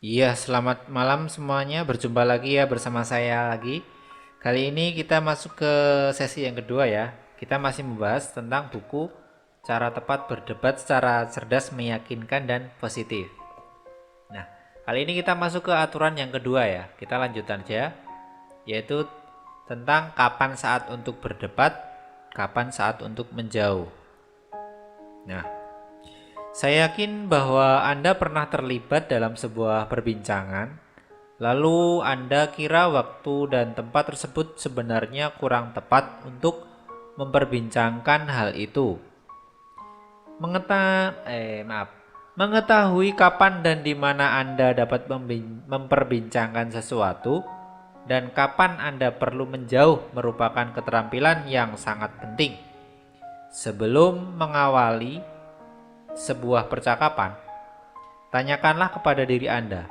Iya, selamat malam semuanya. Berjumpa lagi ya bersama saya lagi. Kali ini kita masuk ke sesi yang kedua ya. Kita masih membahas tentang buku Cara Tepat Berdebat Secara Cerdas, Meyakinkan, dan Positif. Nah, kali ini kita masuk ke aturan yang kedua ya. Kita lanjutkan aja, yaitu tentang kapan saat untuk berdebat, kapan saat untuk menjauh. Nah, saya yakin bahwa Anda pernah terlibat dalam sebuah perbincangan, lalu Anda kira waktu dan tempat tersebut sebenarnya kurang tepat untuk memperbincangkan hal itu. Mengetahui kapan dan di mana Anda dapat memperbincangkan sesuatu dan kapan Anda perlu menjauh merupakan keterampilan yang sangat penting. Sebelum mengawali sebuah percakapan, tanyakanlah kepada diri Anda,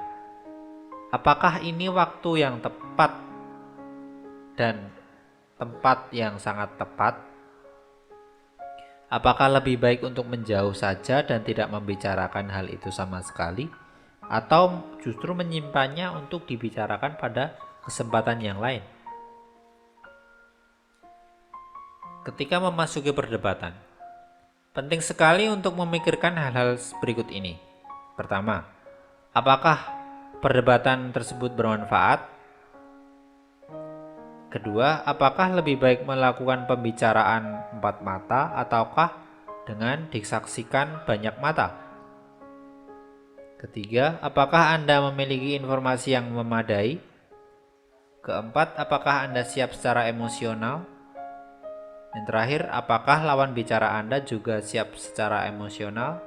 apakah ini waktu yang tepat dan tempat yang sangat tepat? Apakah lebih baik untuk menjauh saja dan tidak membicarakan hal itu sama sekali, atau justru menyimpannya untuk dibicarakan pada kesempatan yang lain? Ketika memasuki perdebatan, penting sekali untuk memikirkan hal-hal berikut ini. Pertama, apakah perdebatan tersebut bermanfaat? Kedua, apakah lebih baik melakukan pembicaraan empat mata ataukah dengan disaksikan banyak mata? Ketiga, apakah Anda memiliki informasi yang memadai? Keempat, apakah Anda siap secara emosional? Dan terakhir, apakah lawan bicara Anda juga siap secara emosional?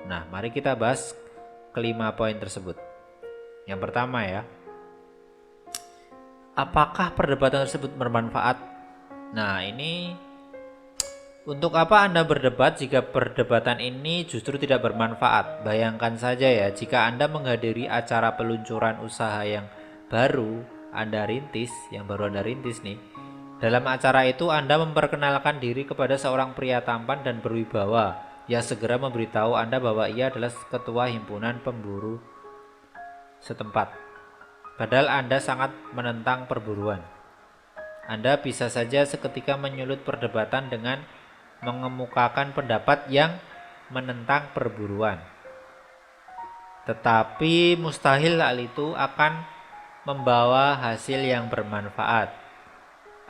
Nah, mari kita bahas kelima poin tersebut. Yang pertama ya, apakah perdebatan tersebut bermanfaat? Nah, ini untuk apa Anda berdebat jika perdebatan ini justru tidak bermanfaat? Bayangkan saja ya, jika Anda menghadiri acara peluncuran usaha yang baru Anda rintis, nih. Dalam acara itu Anda memperkenalkan diri kepada seorang pria tampan dan berwibawa yang segera memberitahu Anda bahwa ia adalah ketua himpunan pemburu setempat. Padahal Anda sangat menentang perburuan. Anda bisa saja seketika menyulut perdebatan dengan mengemukakan pendapat yang menentang perburuan. Tetapi mustahil hal itu akan membawa hasil yang bermanfaat.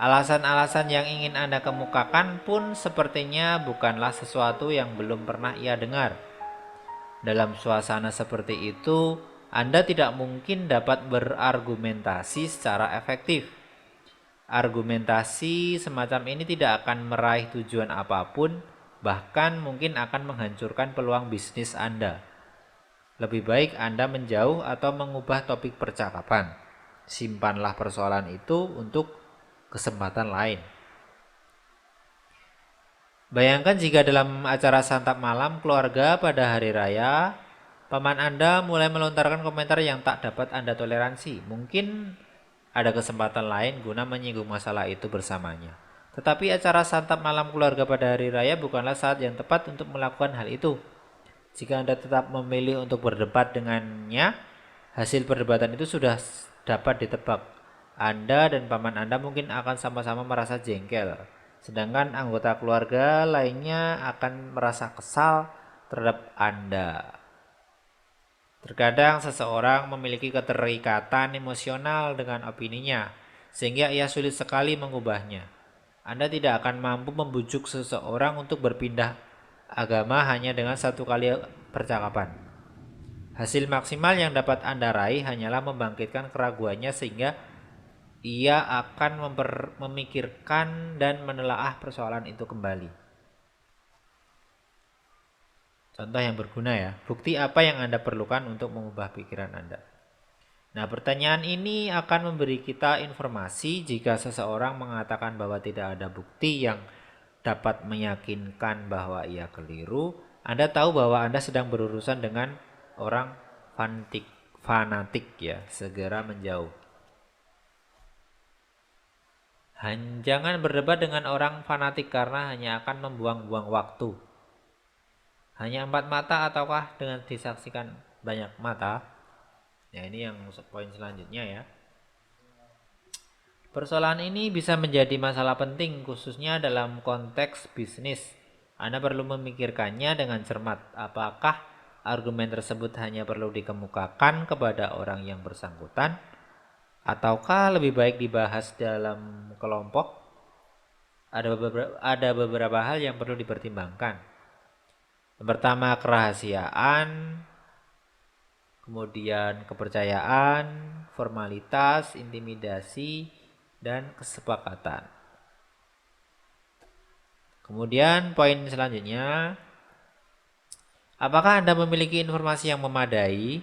Alasan-alasan yang ingin Anda kemukakan pun sepertinya bukanlah sesuatu yang belum pernah ia dengar. Dalam suasana seperti itu, Anda tidak mungkin dapat berargumentasi secara efektif. Argumentasi semacam ini tidak akan meraih tujuan apapun, bahkan mungkin akan menghancurkan peluang bisnis Anda. Lebih baik Anda menjauh atau mengubah topik percakapan. Simpanlah persoalan itu untuk kesempatan lain. Bayangkan jika dalam acara santap malam keluarga pada hari raya, paman Anda mulai melontarkan komentar yang tak dapat Anda toleransi. Mungkin ada kesempatan lain guna menyinggung masalah itu bersamanya. Tetapi acara santap malam keluarga pada hari raya bukanlah saat yang tepat untuk melakukan hal itu. Jika Anda tetap memilih untuk berdebat dengannya, hasil perdebatan itu sudah dapat ditebak. Anda dan paman Anda mungkin akan sama-sama merasa jengkel, sedangkan anggota keluarga lainnya akan merasa kesal terhadap Anda. Terkadang seseorang memiliki keterikatan emosional dengan opininya, sehingga ia sulit sekali mengubahnya. Anda tidak akan mampu membujuk seseorang untuk berpindah agama hanya dengan satu kali percakapan. Hasil maksimal yang dapat Anda raih hanyalah membangkitkan keraguannya sehingga ia akan memikirkan dan menelaah persoalan itu kembali. Contoh yang berguna ya. Bukti apa yang Anda perlukan untuk mengubah pikiran Anda? Nah, pertanyaan ini akan memberi kita informasi jika seseorang mengatakan bahwa tidak ada bukti yang dapat meyakinkan bahwa ia keliru. Anda tahu bahwa Anda sedang berurusan dengan orang fanatik ya, segera menjauh. Jangan berdebat dengan orang fanatik karena hanya akan membuang-buang waktu. Hanya empat mata ataukah dengan disaksikan banyak mata? Nah, ini yang poin selanjutnya ya. Persoalan ini bisa menjadi masalah penting khususnya dalam konteks bisnis. Anda perlu memikirkannya dengan cermat. Apakah argumen tersebut hanya perlu dikemukakan kepada orang yang bersangkutan ataukah lebih baik dibahas dalam kelompok? Ada beberapa hal yang perlu dipertimbangkan. Yang pertama, kerahasiaan, kemudian kepercayaan, formalitas, intimidasi, dan kesepakatan. Kemudian poin selanjutnya, apakah Anda memiliki informasi yang memadai?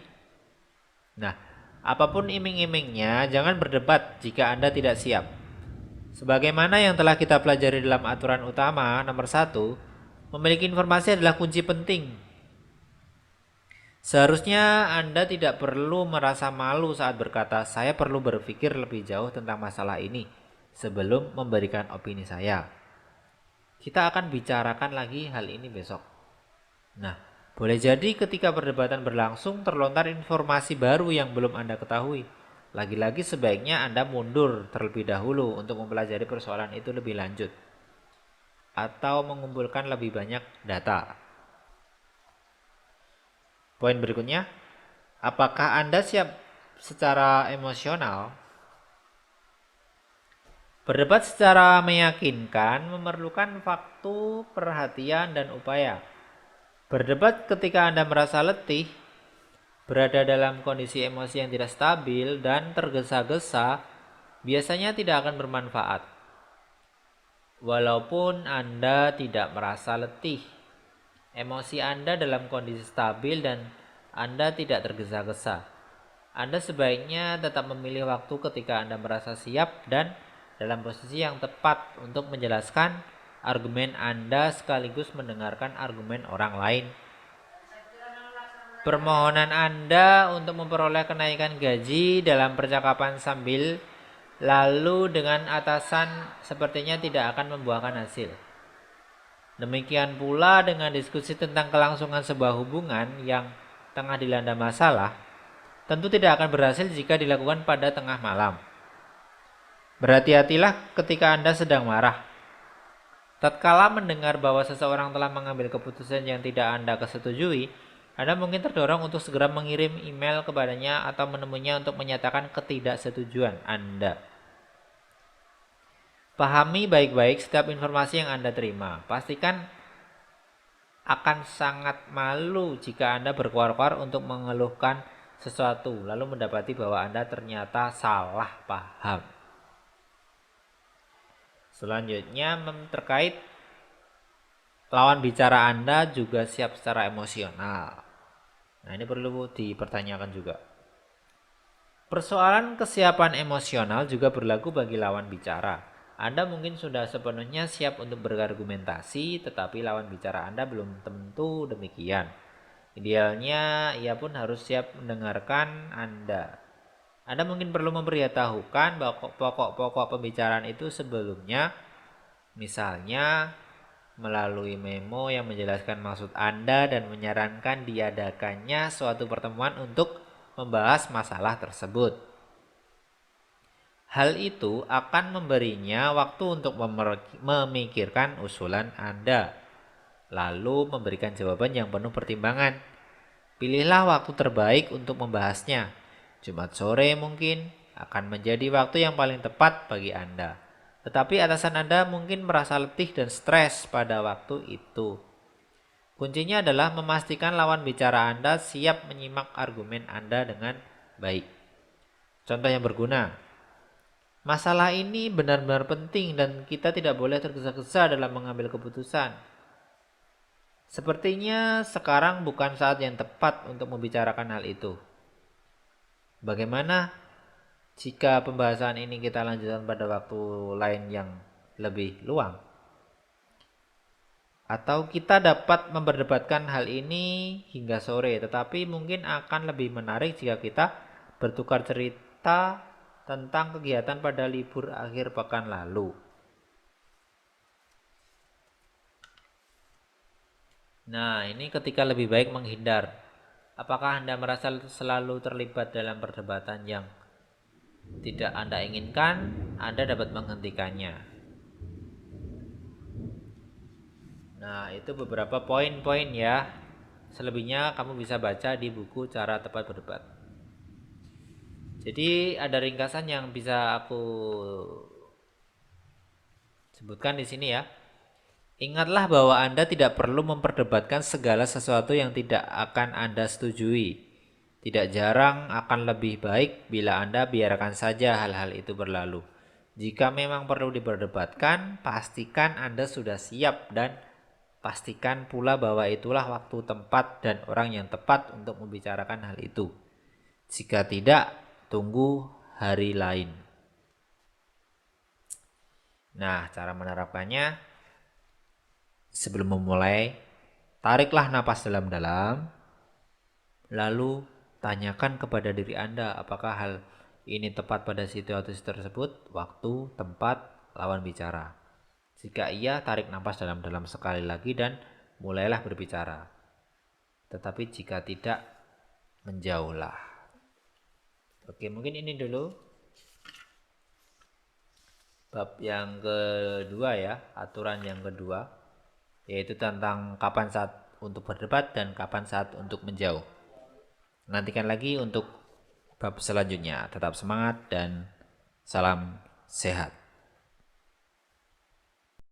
Nah, apapun iming-imingnya, jangan berdebat jika Anda tidak siap. Sebagaimana yang telah kita pelajari dalam aturan utama nomor 1, memiliki informasi adalah kunci penting. Seharusnya Anda tidak perlu merasa malu saat berkata, saya perlu berpikir lebih jauh tentang masalah ini sebelum memberikan opini saya. Kita akan bicarakan lagi hal ini besok. Nah, boleh jadi ketika perdebatan berlangsung terlontar informasi baru yang belum Anda ketahui. Lagi-lagi sebaiknya Anda mundur terlebih dahulu untuk mempelajari persoalan itu lebih lanjut atau mengumpulkan lebih banyak data. Poin berikutnya, apakah Anda siap secara emosional? Berdebat secara meyakinkan memerlukan waktu, perhatian, dan upaya. Berdebat ketika Anda merasa letih, berada dalam kondisi emosi yang tidak stabil, dan tergesa-gesa, biasanya tidak akan bermanfaat. Walaupun Anda tidak merasa letih, emosi Anda dalam kondisi stabil dan Anda tidak tergesa-gesa. Anda sebaiknya tetap memilih waktu ketika Anda merasa siap dan dalam posisi yang tepat untuk menjelaskan argumen Anda sekaligus mendengarkan argumen orang lain. Permohonan Anda untuk memperoleh kenaikan gaji dalam percakapan sambil lalu dengan atasan sepertinya tidak akan membuahkan hasil. Demikian pula dengan diskusi tentang kelangsungan sebuah hubungan yang tengah dilanda masalah, tentu tidak akan berhasil jika dilakukan pada tengah malam. Berhati-hatilah ketika Anda sedang marah. Tatkala mendengar bahwa seseorang telah mengambil keputusan yang tidak Anda kesetujui, Anda mungkin terdorong untuk segera mengirim email kepadanya atau menemuinya untuk menyatakan ketidaksetujuan Anda. Pahami baik-baik setiap informasi yang Anda terima. Pastikan akan sangat malu jika Anda berkuar-kuar untuk mengeluhkan sesuatu, lalu mendapati bahwa Anda ternyata salah paham. Selanjutnya terkait lawan bicara Anda juga siap secara emosional. Nah, ini perlu dipertanyakan juga. Persoalan kesiapan emosional juga berlaku bagi lawan bicara. Anda mungkin sudah sepenuhnya siap untuk berargumentasi, tetapi lawan bicara Anda belum tentu demikian. Idealnya, ia pun harus siap mendengarkan Anda. Anda mungkin perlu memberitahukan bahwa pokok-pokok pembicaraan itu sebelumnya, misalnya melalui memo yang menjelaskan maksud Anda dan menyarankan diadakannya suatu pertemuan untuk membahas masalah tersebut. Hal itu akan memberinya waktu untuk memikirkan usulan Anda, lalu memberikan jawaban yang penuh pertimbangan. Pilihlah waktu terbaik untuk membahasnya. Jumat sore mungkin akan menjadi waktu yang paling tepat bagi Anda. Tetapi atasan Anda mungkin merasa letih dan stres pada waktu itu. Kuncinya adalah memastikan lawan bicara Anda siap menyimak argumen Anda dengan baik. Contoh yang berguna. Masalah ini benar-benar penting dan kita tidak boleh tergesa-gesa dalam mengambil keputusan. Sepertinya sekarang bukan saat yang tepat untuk membicarakan hal itu. Bagaimana jika pembahasan ini kita lanjutkan pada waktu lain yang lebih luang? Atau kita dapat memperdebatkan hal ini hingga sore, tetapi mungkin akan lebih menarik jika kita bertukar cerita tentang kegiatan pada libur akhir pekan lalu. Nah, ini ketika lebih baik menghindar. Apakah Anda merasa selalu terlibat dalam perdebatan yang tidak Anda inginkan? Anda dapat menghentikannya. Nah, itu beberapa poin-poin ya. Selebihnya kamu bisa baca di buku Cara Tepat Berdebat. Jadi ada ringkasan yang bisa aku sebutkan di sini ya. Ingatlah bahwa Anda tidak perlu memperdebatkan segala sesuatu yang tidak akan Anda setujui. Tidak jarang akan lebih baik bila Anda biarkan saja hal-hal itu berlalu. Jika memang perlu diperdebatkan, pastikan Anda sudah siap dan pastikan pula bahwa itulah waktu, tempat, dan orang yang tepat untuk membicarakan hal itu. Jika tidak, tunggu hari lain. Nah, cara menerapkannya, sebelum memulai, tariklah napas dalam-dalam, lalu tanyakan kepada diri Anda apakah hal ini tepat pada situasi tersebut, waktu, tempat, lawan bicara. Jika iya, tarik napas dalam-dalam sekali lagi dan mulailah berbicara. Tetapi jika tidak, menjauhlah. Oke, mungkin ini dulu bab yang kedua ya, aturan yang kedua, yaitu tentang kapan saat untuk berdebat dan kapan saat untuk menjauh. Nantikan lagi untuk bab selanjutnya. Tetap semangat dan salam sehat.